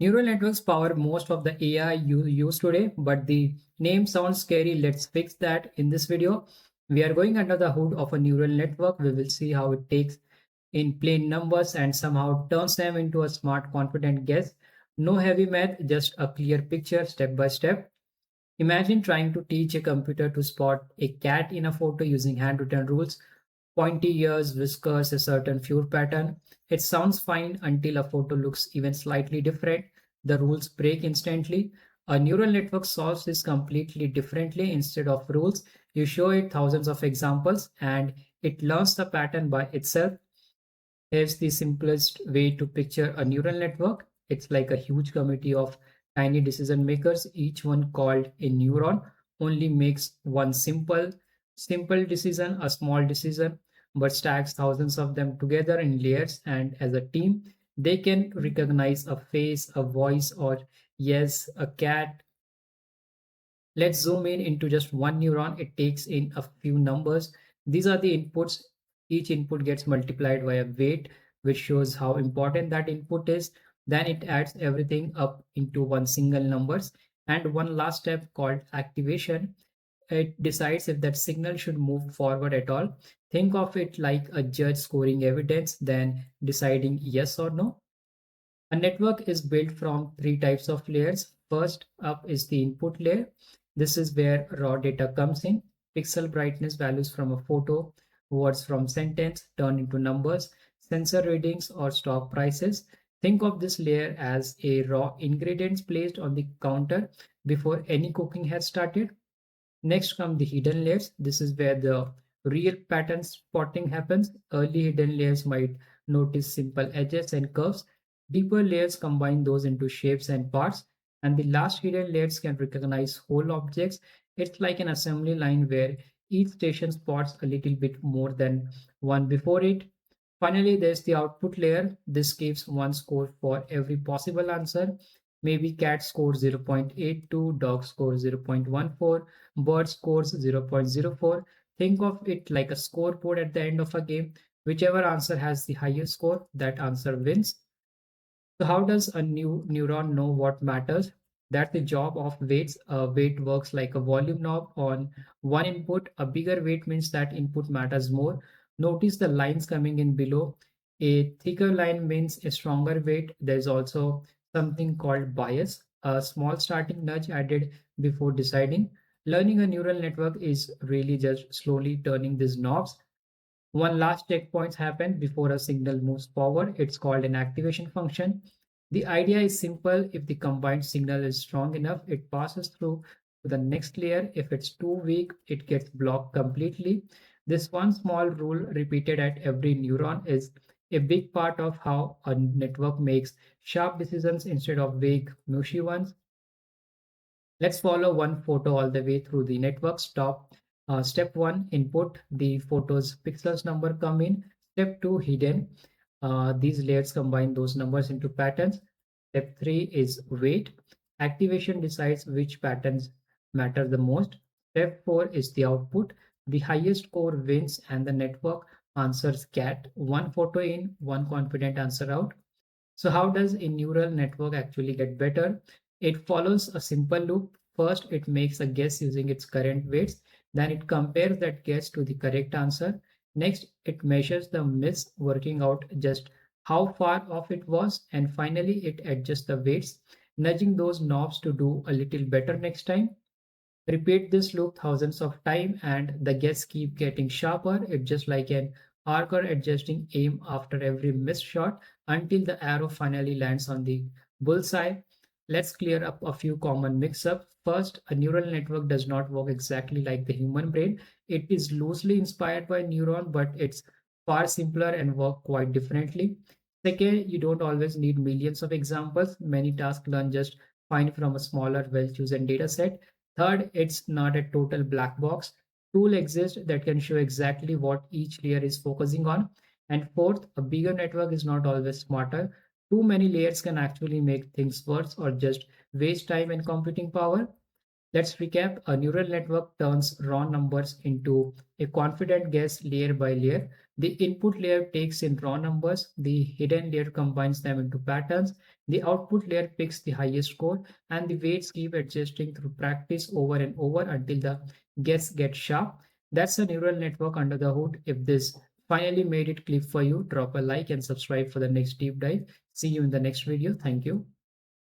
Neural networks power most of the AI you use today, but the name sounds scary. Let's fix that. In this video, we are going under the hood of a neural network. We will see how it takes in plain numbers and somehow turns them into a smart, confident guess. No heavy math, just a clear picture step by step. Imagine trying to teach a computer to spot a cat in a photo using handwritten rules, pointy ears, whiskers, a certain fur pattern. It sounds fine until a photo looks even slightly different. The rules break instantly. A neural network solves this completely differently. Instead of rules, you show it thousands of examples and it learns the pattern by itself. Here's the simplest way to picture a neural network. It's like a huge committee of tiny decision makers, each one called a neuron, only makes one simple decision, a small decision, but stacks thousands of them together in layers. And as a team, they can recognize a face, a voice, or yes, a cat. Let's zoom in into just one neuron. It takes in a few numbers. These are the inputs. Each input gets multiplied by a weight, which shows how important that input is. Then it adds everything up into one single numbers. And one last step called activation. It decides if that signal should move forward at all. Think of it like a judge scoring evidence, then deciding yes or no. A network is built from three types of layers. First up is the input layer. This is where raw data comes in. Pixel brightness values from a photo, words from sentence turned into numbers, sensor readings or stock prices. Think of this layer as a raw ingredients placed on the counter before any cooking has started. Next come the hidden layers. This is where the real pattern spotting happens. Early hidden layers might notice simple edges and curves. Deeper layers combine those into shapes and parts. And the last hidden layers can recognize whole objects. It's like an assembly line where each station spots a little bit more than one before it. Finally, there's the output layer. This gives one score for every possible answer. Maybe cat scores 0.82, dog scores 0.14, bird scores 0.04. Think of it like a scoreboard at the end of a game. Whichever answer has the highest score, that answer wins. So how does a new neuron know what matters? That's the job of weights. A weight works like a volume knob on one input. A bigger weight means that input matters more. Notice the lines coming in below. A thicker line means a stronger weight. There's also something called bias, a small starting nudge added before deciding. Learning a neural network is really just slowly turning these knobs. One last checkpoint happens before a signal moves forward. It's called an activation function. The idea is simple. If the combined signal is strong enough, it passes through to the next layer. If it's too weak, it gets blocked completely. This one small rule repeated at every neuron is a big part of how a network makes sharp decisions instead of vague, mushy ones. Let's follow one photo all the way through the network. Step one, input. The photo's pixels number come in. Step two, hidden. These layers combine those numbers into patterns. Step three is weight. Activation decides which patterns matter the most. Step four is the output. The highest score wins and the network answers cat. One photo in, one confident answer out. So how does a neural network actually get better? It follows a simple loop. First, it makes a guess using its current weights. Then it compares that guess to the correct answer. Next, it measures the miss, working out just how far off it was. And finally, it adjusts the weights, nudging those knobs to do a little better next time. Repeat this loop thousands of times and the guess keep getting sharper. It's just like an archer adjusting aim after every missed shot until the arrow finally lands on the bullseye. Let's clear up a few common mix-ups. First, a neural network does not work exactly like the human brain. It is loosely inspired by neuron, but it's far simpler and work quite differently. Second, you don't always need millions of examples. Many tasks learn just fine from a smaller, well-chosen data set. Third, it's not a total black box. Tool exists that can show exactly what each layer is focusing on. And fourth, a bigger network is not always smarter. Too many layers can actually make things worse or just waste time and computing power. Let's recap. A neural network turns raw numbers into a confident guess layer by layer. The input layer takes in raw numbers, the hidden layer combines them into patterns, the output layer picks the highest score, and the weights keep adjusting through practice over and over until the guess gets sharp. That's a neural network under the hood. If this finally made it click for you, drop a like and subscribe for the next deep dive. See you in the next video. Thank you.